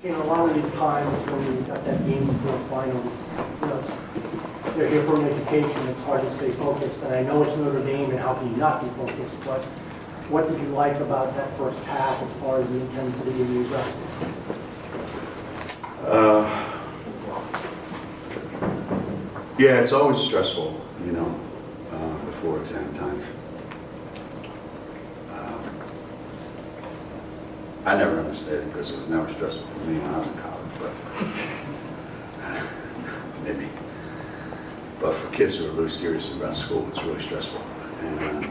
You know, a lot of these times when you got that game before finals, you know, they're here for an education, it's hard to stay focused, and I know it's Notre Dame, and how can you not be focused, but what did you like about that first half as far as the intensity and the aggressiveness? Yeah, it's always stressful, you know, before exam time. I never understood it because it was never stressful for me when I was in college, but maybe. But for kids who are really serious about school, it's really stressful. And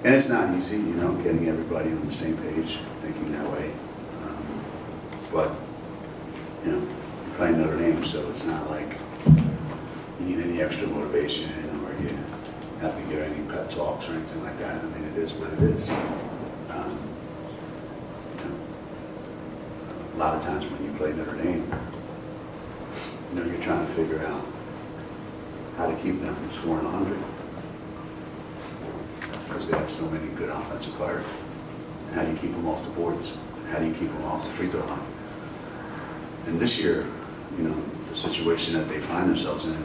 it's not easy, you know, getting everybody on the same page, thinking that way. But, you know, you're playing Notre Dame, so it's not like you need any extra motivation or you have to give any pep talks or anything like that. I mean, it is what it is. A lot of times when you play Notre Dame, you know, you're trying to figure out how to keep them from scoring 100 because they have so many good offensive players. And how do you keep them off the boards? How do you keep them off the free throw line? And this year, you know, the situation that they find themselves in,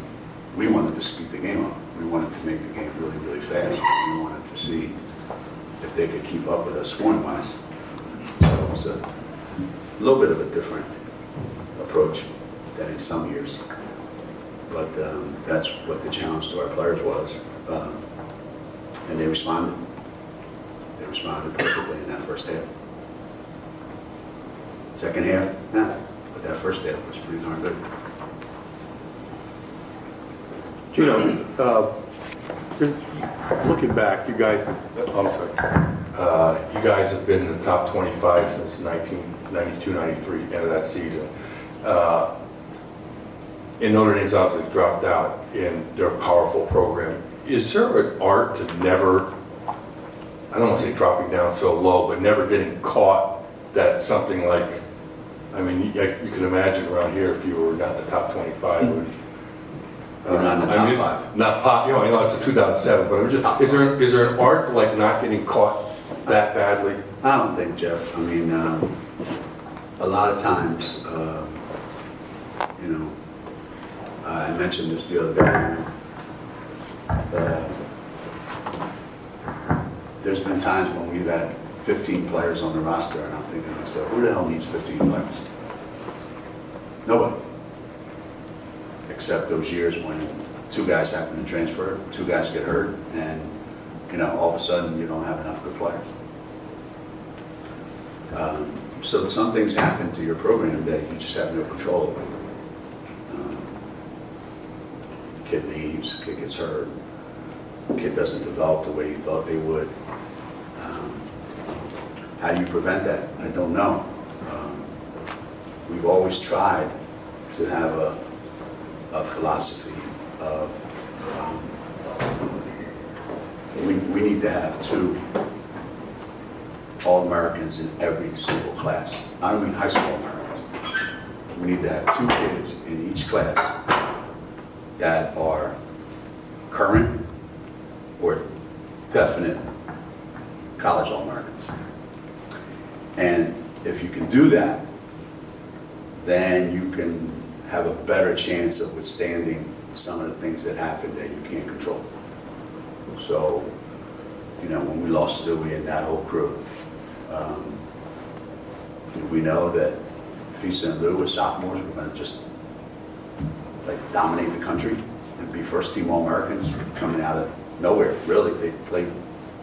we wanted to speed the game up. We wanted to make the game really, really fast. We wanted to see if they could keep up with us scoring-wise. So it was a little bit of a different approach than in some years. But that's what the challenge to our players was. And they responded. They responded perfectly in that first half. Second half, nah, but that first half was pretty darn good. Geno, looking back, you guys, you guys have been in the top 25 since 1992-93, end of that season. And Notre Dame's obviously dropped out in their powerful program. Is there an art to never, I don't want to say dropping down so low, but never getting caught that something like, I mean, you can imagine around here if you were not in the top 25, We're not in the top five. Not pop, you know, I know it's a 2007, but I'm just, is there an art to like not getting caught that badly? I don't think, Jeff. I mean, a lot of times, you know, I mentioned this the other day. There's been times when we've had 15 players on the roster, and I'm thinking to myself, who the hell needs 15 players? Nobody. Except those years when two guys happen to transfer, two guys get hurt, and you know, all of a sudden you don't have enough good players. So some things happen to your program that you just have no control over. Kid leaves, kid gets hurt, kid doesn't develop the way you thought they would. How do you prevent that? I don't know. We've always tried to have a philosophy of we need to have 2 All-Americans in every single class. I don't mean high school Americans. We need to have 2 kids in each class that are current or definite college All-Americans. And if you can do that, then you can have a better chance of withstanding some of the things that happen that you can't control. So, you know, when we lost Stewie and that whole crew, we know that Fisa and Lou as sophomores were going to just like dominate the country and be first team All-Americans coming out of nowhere. Really, they played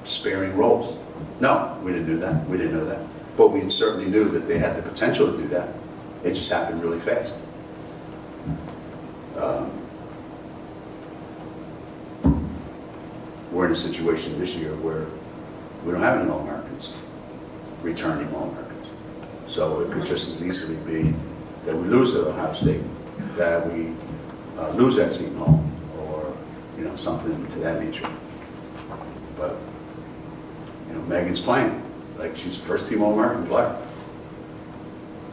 sparing roles. No, we didn't do that. We didn't know that. But we certainly knew that they had the potential to do that. It just happened really fast. We're in a situation this year where we don't have any All-Americans, returning All-Americans. So it could just as easily be that we lose at Ohio State, that we lose at Seton Hall, or you know, something to that nature. But you know, Megan's playing like she's a first-team All-American player.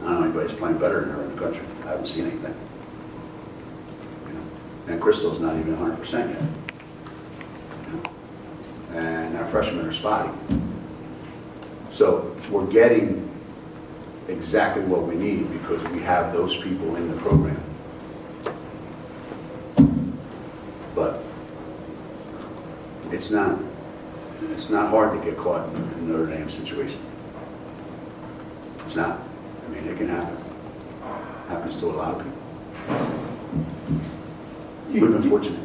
I don't know anybody's playing better than her in the country. I haven't seen anything. You know? And Crystal's not even 100% yet. You know? And our freshmen are spotty. So we're getting exactly what we need because we have those people in the program. But it's not hard to get caught in Notre Dame situation. It's not. I mean, it can happen. Happens to a lot of people. We've been fortunate.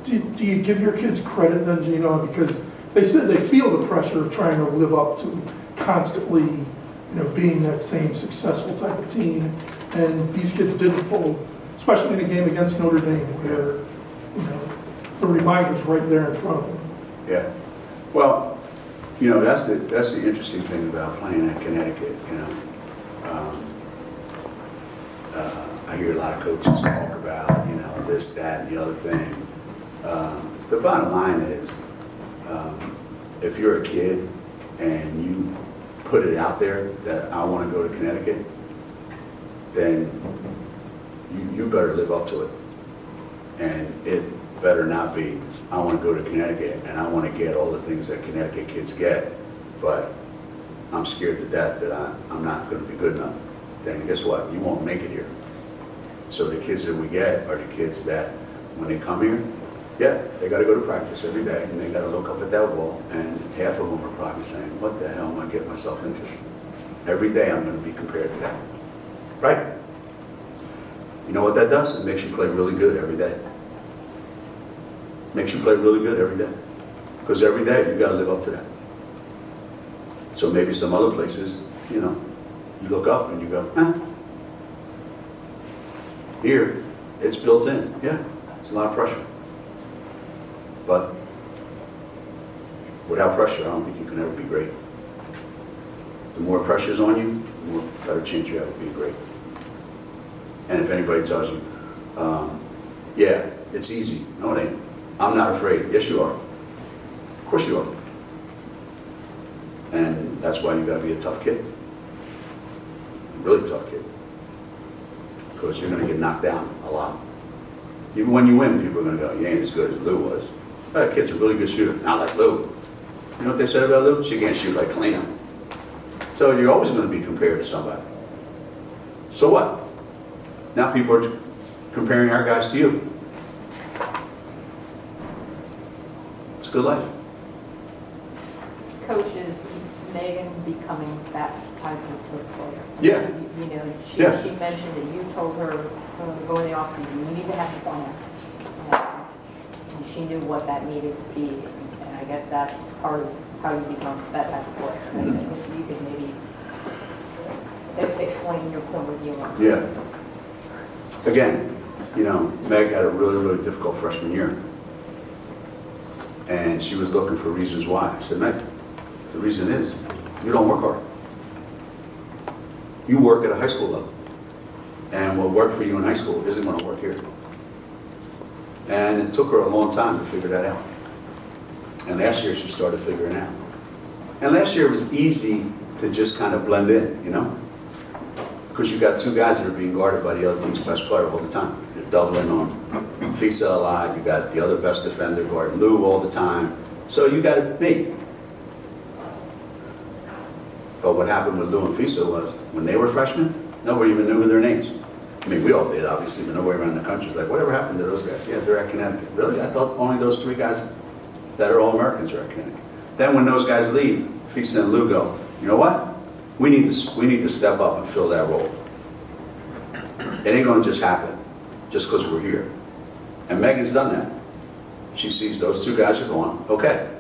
Do you give your kids credit then, Geno? Because they said they feel the pressure of trying to live up to constantly, being that same successful type of team. And these kids didn't fold, especially in a game against Notre Dame where, the reminder's right there in front of them. Yeah. Well, that's the interesting thing about playing at Connecticut, I hear a lot of coaches talk about, this, that, and the other thing. The bottom line is, if you're a kid and you put it out there that I want to go to Connecticut, then you better live up to it. And it better not be, I want to go to Connecticut and I want to get all the things that Connecticut kids get, but I'm scared to death that I'm not going to be good enough. Then guess what? You won't make it here. So the kids that we get are the kids that, when they come here, yeah, they got to go to practice every day, and they got to look up at that wall, and half of them are probably saying, what the hell am I getting myself into? Every day I'm going to be compared to that. Right? You know what that does? It makes you play really good every day. Makes you play really good every day. Because every day you got to live up to that. So maybe some other places, you look up and you go, Here, it's built in. Yeah, it's a lot of pressure. But without pressure, I don't think you can ever be great. The more pressure's on you, the more better chance you have of being great. And if anybody tells you, yeah, it's easy. No, it ain't. I'm not afraid. Yes, you are. Of course you are. And that's why you got to be a tough kid. A really tough kid. Because you're going to get knocked down a lot. Even when you win, people are going to go, you ain't as good as Lou was. That kid's a really good shooter. Not like Lou. You know what they said about Lou? She can't shoot like Kalina. So you're always going to be compared to somebody. So what? Now people are comparing our guys to you. It's a good life. Coach, is Megan becoming that type of footballer? Yeah. She mentioned that you told her going in the offseason, you need to have a plan. And she knew what that needed to be. And I guess that's part of how you become that type of player. Mm-hmm. And you could maybe explain your point of view on that. Yeah. Again, Meg had a really, really difficult freshman year. And she was looking for reasons why. I said, Meg, the reason is you don't work hard. You work at a high school level. And what worked for you in high school isn't going to work here. And it took her a long time to figure that out. And last year she started figuring it out. And last year it was easy to just kind of blend in, Because you've got two guys that are being guarded by the other team's best player all the time. You're doubling on Fisa a lot. You got the other best defender guarding Lou all the time. So you got it me. But what happened with Lou and Fisa was, when they were freshmen, nobody even knew their names. I mean, we all did, obviously, but nobody around the country was like, whatever happened to those guys? Yeah, they're at Connecticut. Really? I thought only those three guys that are All-Americans are at Connecticut. Then when those guys leave, Fisa and Lou go, you know what? We need to step up and fill that role. It ain't going to just happen just because we're here. And Megan's done that. She sees those two guys are going, okay.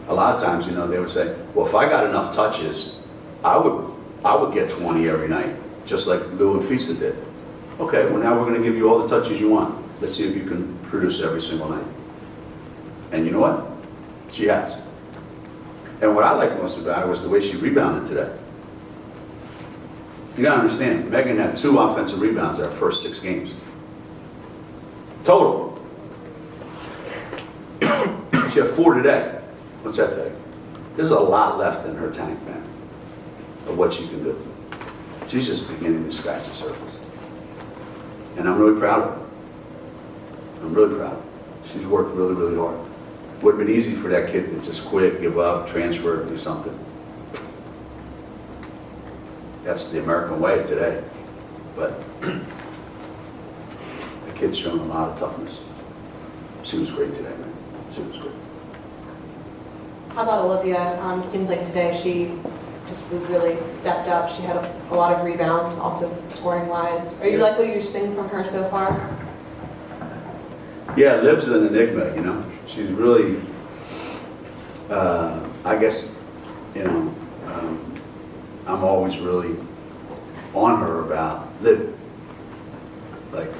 A lot of times, they would say, well, if I got enough touches, I would get 20 every night, just like Lou and Fisa did. Okay, well now we're going to give you all the touches you want. Let's see if you can produce every single night. And you know what? She has. And what I liked most about her was the way she rebounded today. You got to understand, Megan had 2 offensive rebounds our first 6 games. Total. She had 4 today. What's that tell you? There's a lot left in her tank, man, of what she can do. She's just beginning to scratch the surface. And I'm really proud of her. I'm really proud of her. She's worked really, really hard. Would have been easy for that kid to just quit, give up, transfer, do something. that's the American way today. But the kid's shown a lot of toughness. She was great today, man. She was great. How about Olivia? Seems like today she just was really stepped up. She had a lot of rebounds, also scoring-wise. Are you like what you're seeing from her so far? Yeah, Liv's an enigma, you know. She's really, I guess, you know, I'm always really on her about Liv. Like,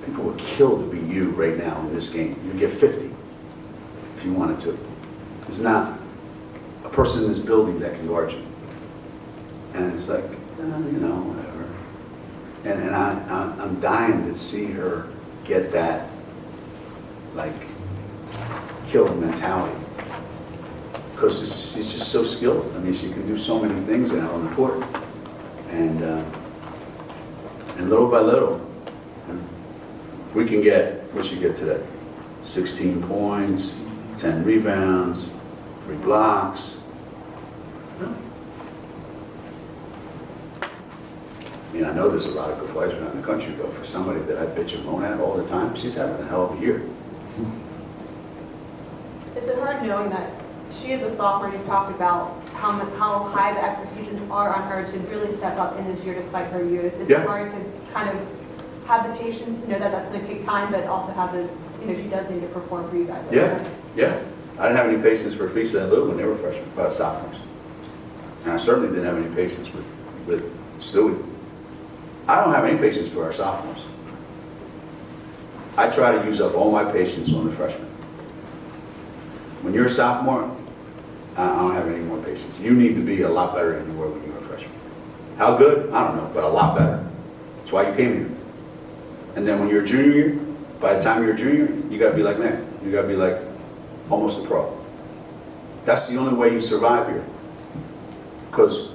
people would kill to be you right now in this game. You'd get 50 if you wanted to. There's not a person in this building that can guard you. And it's like, you know, whatever. And I'm dying to see her get that, like, killer mentality. Because she's just so skilled. I mean, she can do so many things out on the court. And little by little, we can get, what she get today? 16 points, 10 rebounds, 3 blocks. I mean, I know there's a lot of good players around the country, but for somebody that I bitch and moan at all the time, she's having a hell of a year. Is it hard knowing that she is a sophomore? You've talked about how high the expectations are on her to really step up in this year despite her youth. Is it hard to kind of have the patience to know that that's going to take time, but also have those, you know, she does need to perform for you guys? Yeah. I didn't have any patience for Fisa and Lou when they were freshmen, sophomores. And I certainly didn't have any patience with Stewie. I don't have any patience for our sophomores. I try to use up all my patience on the freshmen. When you're a sophomore, I don't have any more patience. You need to be a lot better than you were when you were a freshman. How good? I don't know, but a lot better. That's why you came here. And then when you're a junior year, by the time you're a junior, you got to be like man. You got to be like almost a pro. That's the only way you survive here. Because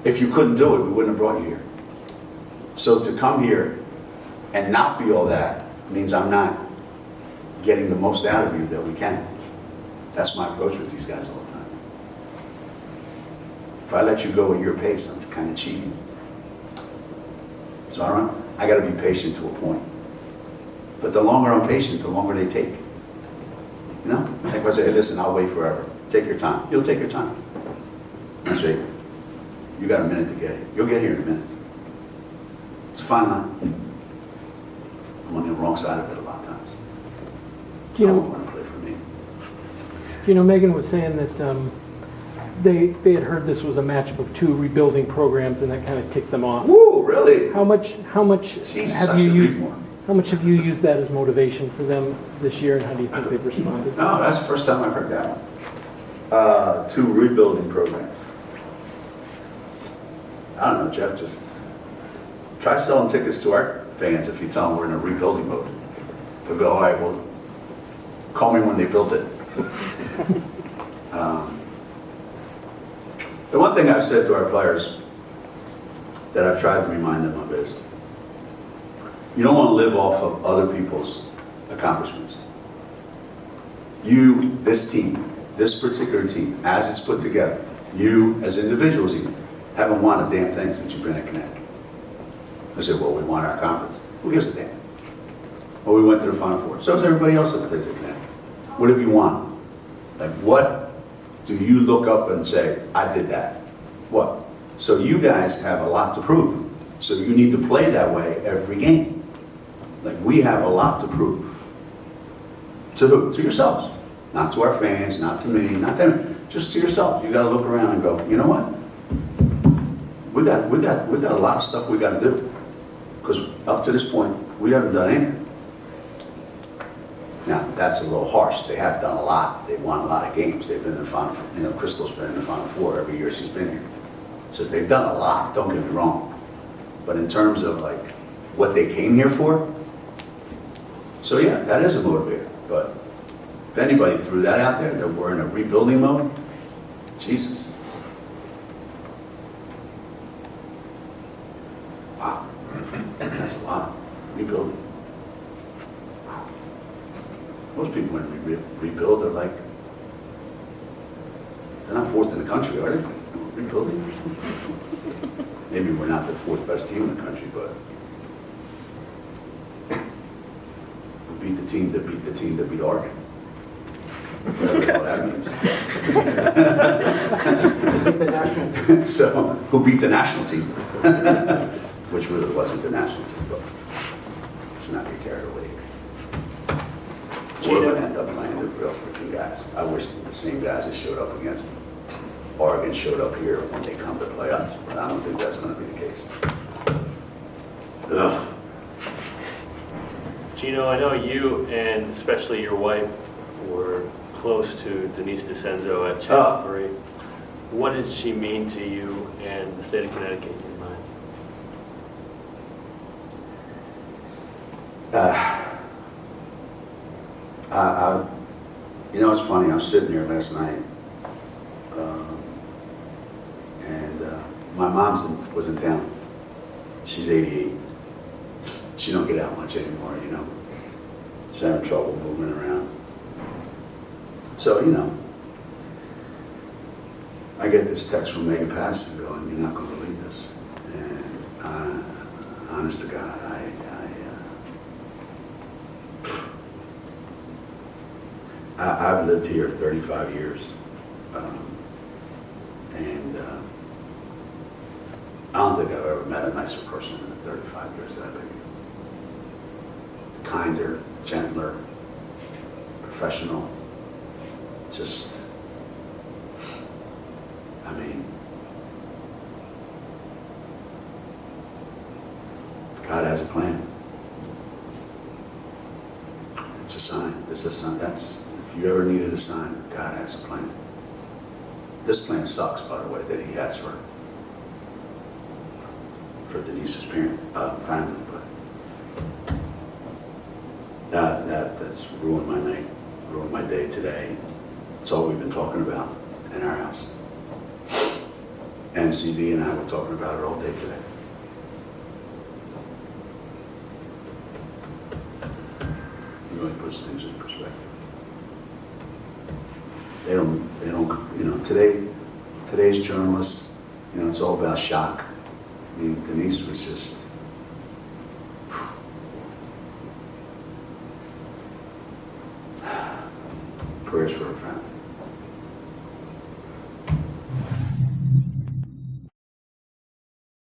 if you couldn't do it, we wouldn't have brought you here. So to come here and not be all that means I'm not getting the most out of you that we can. That's my approach with these guys all the time. If I let you go at your pace, I'm kind of cheating. So I got to be patient to a point. But the longer I'm patient, the longer they take. You know? Like if I say, hey, listen, I'll wait forever. Take your time. You'll take your time. I say, you got a minute to get here. You'll get here in a minute. It's a fine line. I'm on the wrong side of it a lot of times. I don't want to play for me. You know, Megan was saying that they had heard this was a matchup of 2 rebuilding programs, and that kind of ticked them off. Woo, really? How much Jesus, have you used? How much have you used that as motivation for them this year, and how do you think they've responded? No, that's the first time I've heard that one. 2 rebuilding programs. I don't know, Jeff, just try selling tickets to our fans if you tell them we're in a rebuilding mode. They'll go, all right, well, call me when they built it. The one thing I've said to our players that I've tried to remind them of is, you don't want to live off of other people's accomplishments. You, this team, this particular team, as it's put together, you as individuals even, haven't won a damn thing since you've been at Connecticut. I said, well, we won our conference. Who gives a damn? Well, we went to the Final Four. So does everybody else that plays at Connecticut. What have you won? Like, what do you look up and say, I did that? What? So you guys have a lot to prove. So you need to play that way every game. Like, we have a lot to prove. To who? To yourselves. Not to our fans, not to me, not to them. Just to yourself. You got to look around and go, you know what? We got a lot of stuff we got to do. Because up to this point, we haven't done anything. Now, that's a little harsh. They have done a lot. They've won a lot of games. They've been in the Final Four. You know, Crystal's been in the Final Four every year she's been here. So they've done a lot, don't get me wrong. But in terms of like what they came here for, so yeah, that is a motivator. But if anybody threw that out there, that we're in a rebuilding mode, Jesus. Wow. That's a lot. Rebuilding. Wow. Most people when we rebuild are like They're not fourth in the country, are they? Rebuilding? Maybe we're not the fourth best team in the country, but we beat the team that beat the team that beat Oregon. Whatever the hell that means. The national team. So, who beat the national team? Which really wasn't the national team, but let's not get carried away. We're going to end up playing the real freaking guys. I wish the same guys that showed up against Oregon showed up here when they come to play us, but I don't think that's going to be the case. Ugh. Geno, I know you and especially your wife were close to Denise DiMuro at Chapel. What does she mean to you and the state of Connecticut in your mind? You know, it's funny. I was sitting here last night, and my mom was in town. She's 88. She don't get out much anymore, you know. She's having trouble moving around. So, you know, I get this text from Megan Patterson going, "You're not going to believe this." And honest to God, I've lived here 35 years, and I don't think I've ever met a nicer person in the 35 years that I've been here. Kinder, gentler, professional, just, I mean, God has a plan. It's a sign. It's a sign. That's, if you ever needed a sign, God has a plan. This plan sucks, by the way, that He has for Denise's family, but that's ruined my night, ruined my day today. It's all we've been talking about in our house. And CD and I were talking about it all day today. It really puts things in perspective. They don't, you know, today's journalists, you know, it's all about shock. I mean, Denise was just,